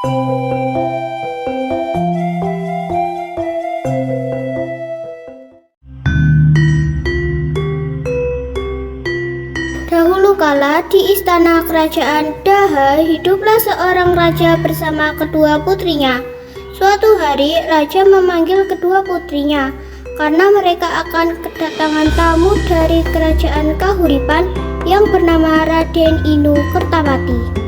Dahulu kala di istana kerajaan Daha hiduplah seorang raja bersama kedua putrinya. Suatu hari raja memanggil kedua putrinya karena mereka akan kedatangan tamu dari kerajaan Kahuripan yang bernama Raden Inu Kertapati.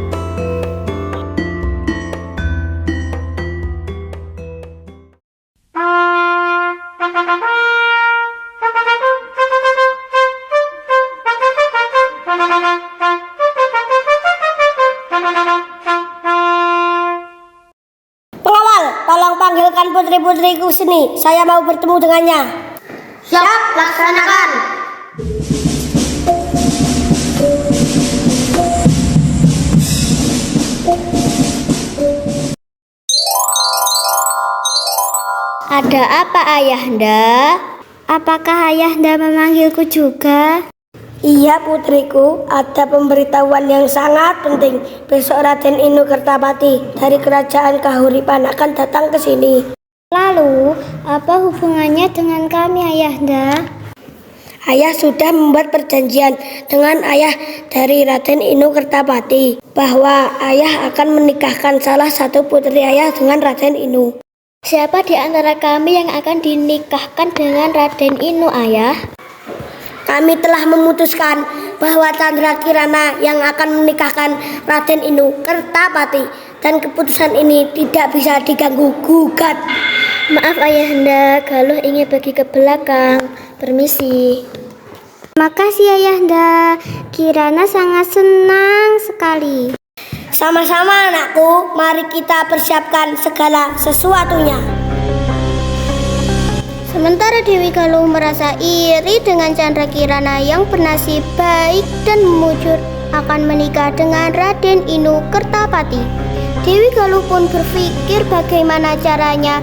Tolong panggilkan putri-putriku sini. Saya mau bertemu dengannya. Siap, laksanakan. Ada apa, Ayahanda? Apakah Ayahanda memanggilku juga? Iya putriku, ada pemberitahuan yang sangat penting. Besok Raden Inu Kertapati dari kerajaan Kahuripan akan datang ke sini. Lalu, apa hubungannya dengan kami, Ayahanda? Ayah sudah membuat perjanjian dengan ayah dari Raden Inu Kertapati bahwa ayah akan menikahkan salah satu putri ayah dengan Raden Inu. Siapa di antara kami yang akan dinikahkan dengan Raden Inu, Ayah? Kami telah memutuskan bahwa Candrakirana yang akan menikahkan Raden Inu Kertapati, dan keputusan ini tidak bisa diganggu-gugat. Maaf Ayahanda, Galuh ingin pergi ke belakang. Permisi. Makasih Ayahanda, Kirana sangat senang sekali. Sama-sama anakku, mari kita persiapkan segala sesuatunya. Sementara Dewi Galuh merasa iri dengan Candrakirana yang bernasib baik dan mujur akan menikah dengan Raden Inu Kertapati. Dewi Galuh pun berpikir bagaimana caranya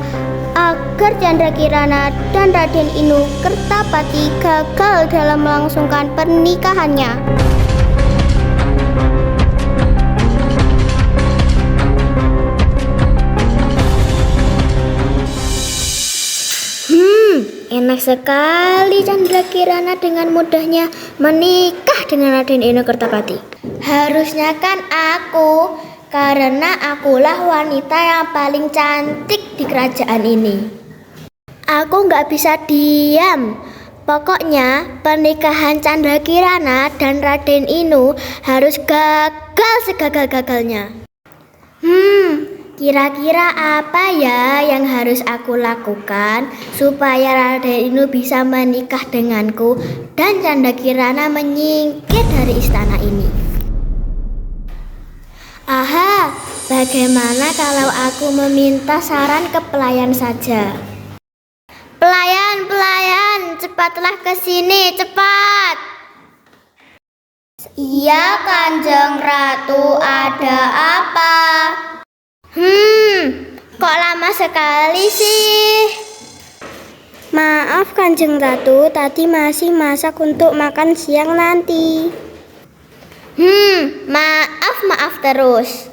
agar Candrakirana dan Raden Inu Kertapati gagal dalam melangsungkan pernikahannya. Enak sekali Candrakirana dengan mudahnya menikah dengan Raden Inu Kertapati. Harusnya kan aku, karena akulah wanita yang paling cantik di kerajaan ini. Aku nggak bisa diam. Pokoknya pernikahan Candrakirana dan Raden Inu harus gagal segagal-gagalnya. Kira-kira apa ya yang harus aku lakukan supaya Raden Inu bisa menikah denganku dan Candrakirana menyingkir dari istana ini? Aha, bagaimana kalau aku meminta saran ke pelayan saja? Pelayan, cepatlah ke sini, cepat! Iya, Kanjeng Ratu, ada apa? Kok lama sekali sih? Maaf Kanjeng Ratu, tadi masih masak untuk makan siang nanti. Maaf terus.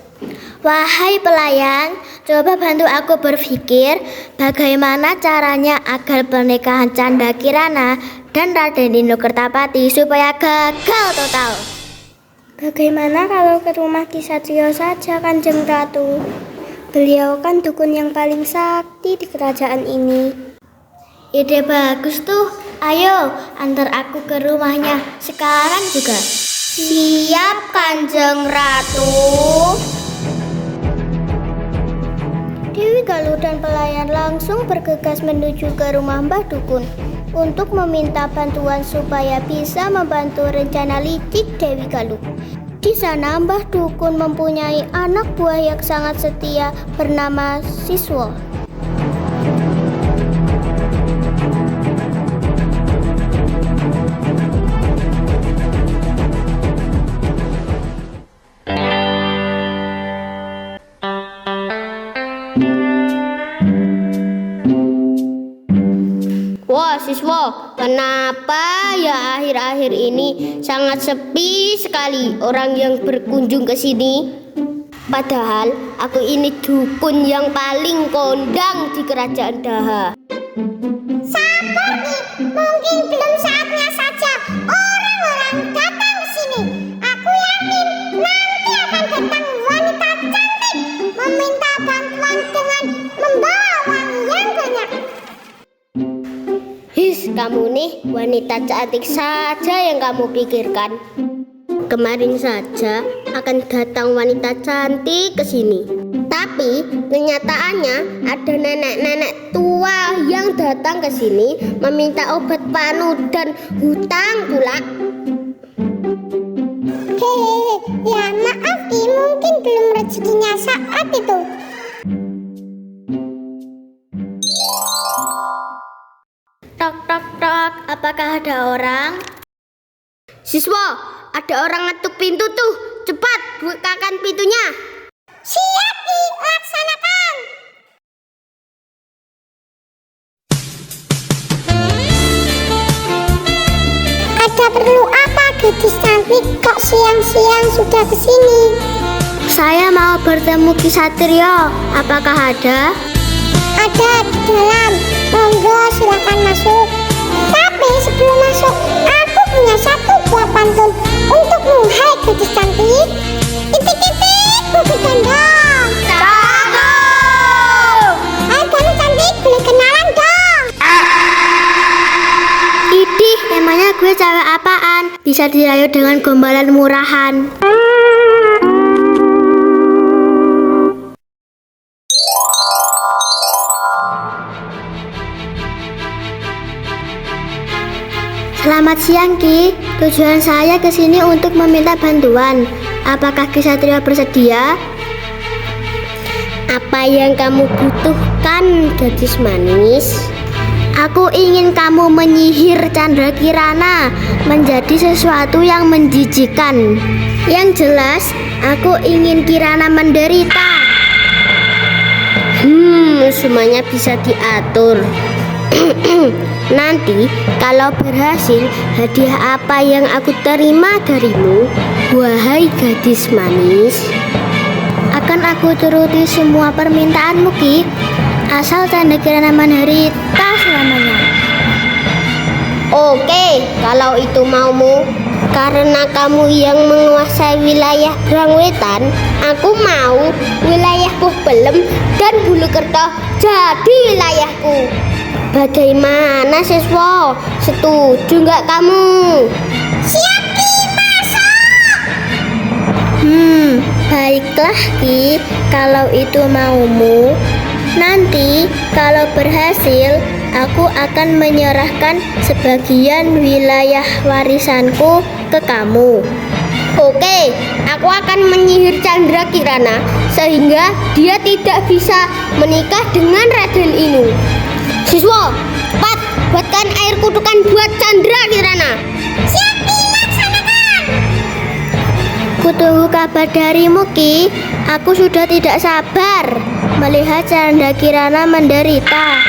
Wahai pelayan, coba bantu aku berpikir bagaimana caranya agar pernikahan Candrakirana dan Raden Inu Kertapati supaya gagal total. Bagaimana kalau ke rumah Ki Satrio saja, Kanjeng Ratu? Beliau kan dukun yang paling sakti di kerajaan ini. Ide bagus tuh. Ayo, antar aku ke rumahnya sekarang juga. Siap, Kanjeng Ratu. Dewi Galuh dan pelayan langsung bergegas menuju ke rumah Mbah Dukun untuk meminta bantuan supaya bisa membantu rencana licik Dewi Galuh. Di sana Mbah Dukun mempunyai anak buah yang sangat setia bernama Siswo. Wah, Siswo, kenapa ya akhir-akhir ini sangat sepi sekali orang yang berkunjung ke sini? Padahal aku ini dukun yang paling kondang di kerajaan Daha. Sabar nih, mungkin belum saatnya saja orang-orang datang ke sini. Aku yakin nanti akan datang wanita cantik meminta bantuan dengan membawa uang yang banyak. His, kamu nih wanita cantik saja yang kamu pikirkan. Kemarin saja akan datang wanita cantik ke sini. Tapi kenyataannya ada nenek-nenek tua yang datang ke sini meminta obat panu dan hutang pula. Hehehe, ya maaf Ki, mungkin belum rezekinya saat itu. Tok tok tok, apakah ada orang? Siswa, ada orang ngetuk pintu tuh. Cepat bukakan pintunya. Siap Ki, laksanakan. Ada perlu apa gadis cantik kok siang-siang sudah kesini? Saya mau bertemu Ki Satrio. Apakah ada? Ada di dalam, monggo silakan masuk. Tapi sebelum masuk, aku punya satu buah pantun untukmu, hai gadis cantik. Itik-itik, buku gendong. Cakep! Hai kamu cantik, boleh kenalan dong. Idih, emangnya gue cewek apaan? Bisa dirayu dengan gombalan murahan. Selamat siang Ki, tujuan saya ke sini untuk meminta bantuan. Apakah Ki Satrio bersedia? Apa yang kamu butuhkan, gadis manis? Aku ingin kamu menyihir Chandra Kirana menjadi sesuatu yang menjijikan. Yang jelas, aku ingin Kirana menderita. Semuanya bisa diatur. Nanti kalau berhasil, hadiah apa yang aku terima darimu, wahai gadis manis? Akan aku turuti semua permintaanmu Ki, asal Chandra Kirana menderita selamanya. Oke, kalau itu maumu. Karena kamu yang menguasai wilayah Brangwetan, aku mau wilayah Puhbelem dan Bulukerto jadi wilayahku. Bagaimana siswa? Setuju nggak kamu? Siap Ki, masuk. Baiklah Ki, kalau itu maumu. Nanti kalau berhasil, aku akan menyerahkan sebagian wilayah warisanku ke kamu. Oke, aku akan menyihir Chandra Kirana sehingga dia tidak bisa menikah dengan Raden Inu. Siswa, cepat buatkan air kutukan buat Chandra Kirana. Siap Ki, laksanakan. Kutunggu kabar darimu Ki. Aku sudah tidak sabar melihat Chandra Kirana menderita.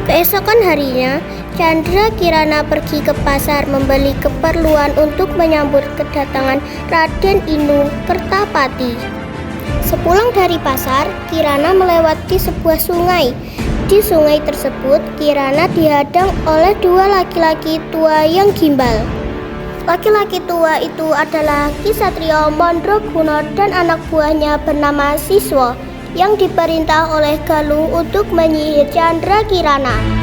Keesokan harinya, Chandra Kirana pergi ke pasar membeli keperluan untuk menyambut kedatangan Raden Inu Kertapati. Sepulang dari pasar, Kirana melewati sebuah sungai. Di sungai tersebut, Kirana dihadang oleh dua laki-laki tua yang gimbal. Laki-laki tua itu adalah Ki Satrio Mandraguna dan anak buahnya bernama Siswa yang diperintah oleh Galuh untuk menyihir Chandra Kirana.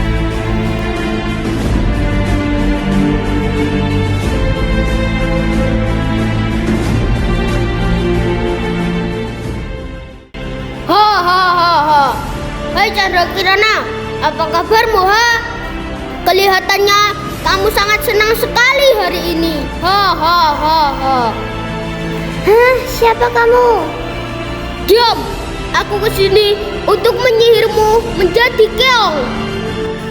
Hai Chandra Kirana, apa kabarmu ha? Kelihatannya kamu sangat senang sekali hari ini. Hah, siapa kamu? Diam, aku kesini untuk menyihirmu menjadi keong.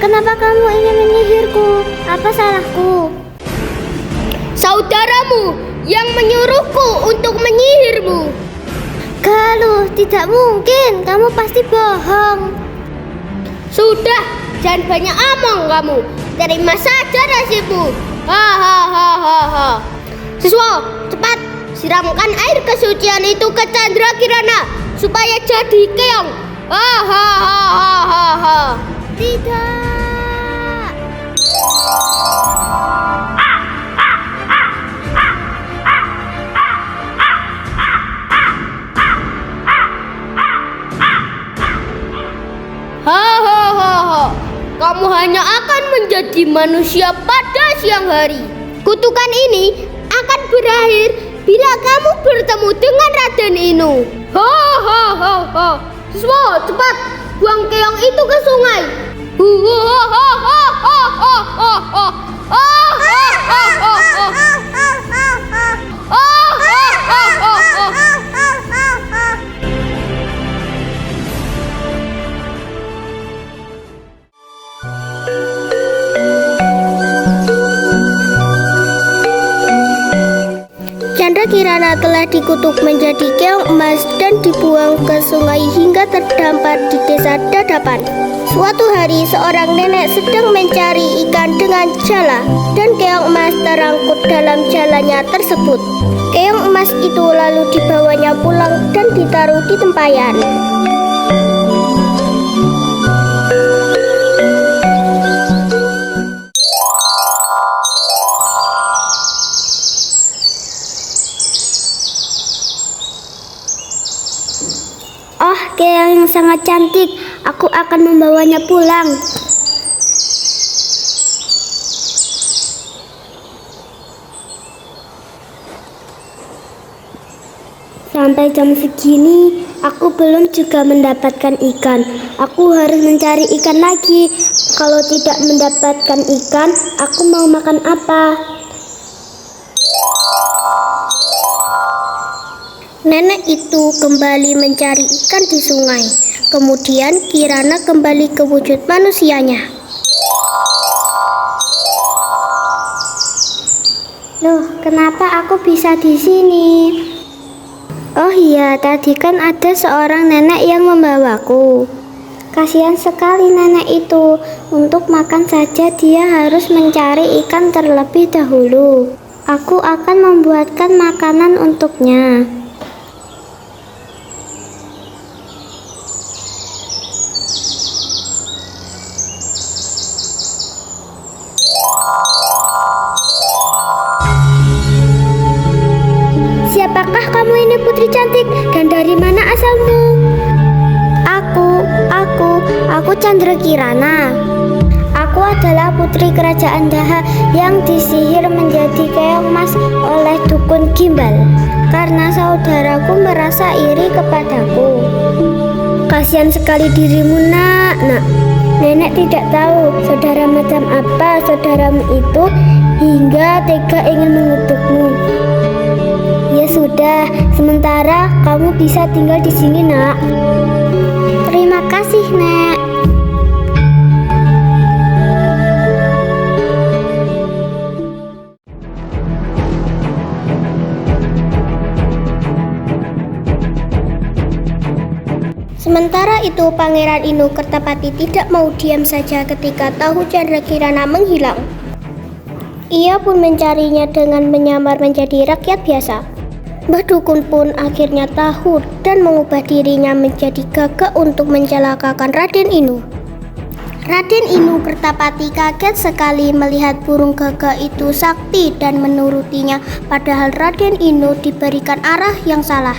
Kenapa kamu ingin menyihirku? Apa salahku? Saudaramu yang menyuruhku untuk menyihirmu. Galuh, tidak mungkin, kamu pasti bohong. Sudah, jangan banyak omong kamu. Terima saja nasibmu. Hahaha. Siswa, cepat siramkan air kesucian itu ke Chandra Kirana supaya jadi keong. Hahaha. Tidak. Hahaha. Kamu hanya akan menjadi manusia pada siang hari. Kutukan ini akan berakhir bila kamu bertemu dengan Raden Inu. Hahaha. Siswa, cepat buang keong itu ke sungai. Chandra Kirana telah dikutuk menjadi keong emas dan dibuang ke sungai hingga terdampar di desa Dadapan. Suatu hari seorang nenek sedang mencari ikan dengan jala dan keong emas terangkut dalam jalanya tersebut. Keong emas itu lalu dibawanya pulang dan ditaruh di tempayan. Oh, keong yang sangat cantik. Aku akan membawanya pulang. Sampai jam segini, aku belum juga mendapatkan ikan. Aku harus mencari ikan lagi. Kalau tidak mendapatkan ikan, aku mau makan apa? Nenek itu kembali mencari ikan di sungai. Kemudian Kirana kembali ke wujud manusianya. Loh, kenapa aku bisa di sini? Oh iya, tadi kan ada seorang nenek yang membawaku. Kasihan sekali nenek itu. Untuk makan saja dia harus mencari ikan terlebih dahulu. Aku akan membuatkan makanan untuknya. Siapakah kamu ini, putri cantik? Dan dari mana asalmu? Aku Chandra Kirana. Aku adalah putri kerajaan Daha yang disihir menjadi keong emas oleh dukun Gimbal. Karena saudaraku merasa iri kepadaku. Kasihan sekali dirimu, nak. Nenek tidak tahu saudara macam apa saudaramu itu hingga tega ingin mengutukmu. Ya sudah, sementara kamu bisa tinggal di sini, nak. Terima kasih, Nek. Sementara itu Pangeran Inu Kertapati tidak mau diam saja ketika tahu Chandra Kirana menghilang. Ia pun mencarinya dengan menyamar menjadi rakyat biasa. Mbah Dukun pun akhirnya tahu dan mengubah dirinya menjadi gagak untuk mencelakakan Raden Inu. Raden Inu Kertapati kaget sekali melihat burung gagak itu sakti dan menurutinya, padahal Raden Inu diberikan arah yang salah.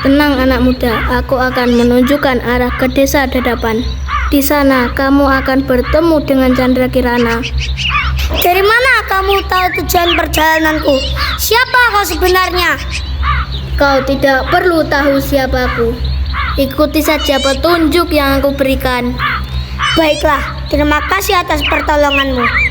Tenang anak muda, aku akan menunjukkan arah ke desa Dadapan. Di sana kamu akan bertemu dengan Chandra Kirana. Dari mana kamu tahu tujuan perjalananku? Siapa kau sebenarnya? Kau tidak perlu tahu siapaku. Ikuti saja petunjuk yang aku berikan. Baiklah, terima kasih atas pertolonganmu.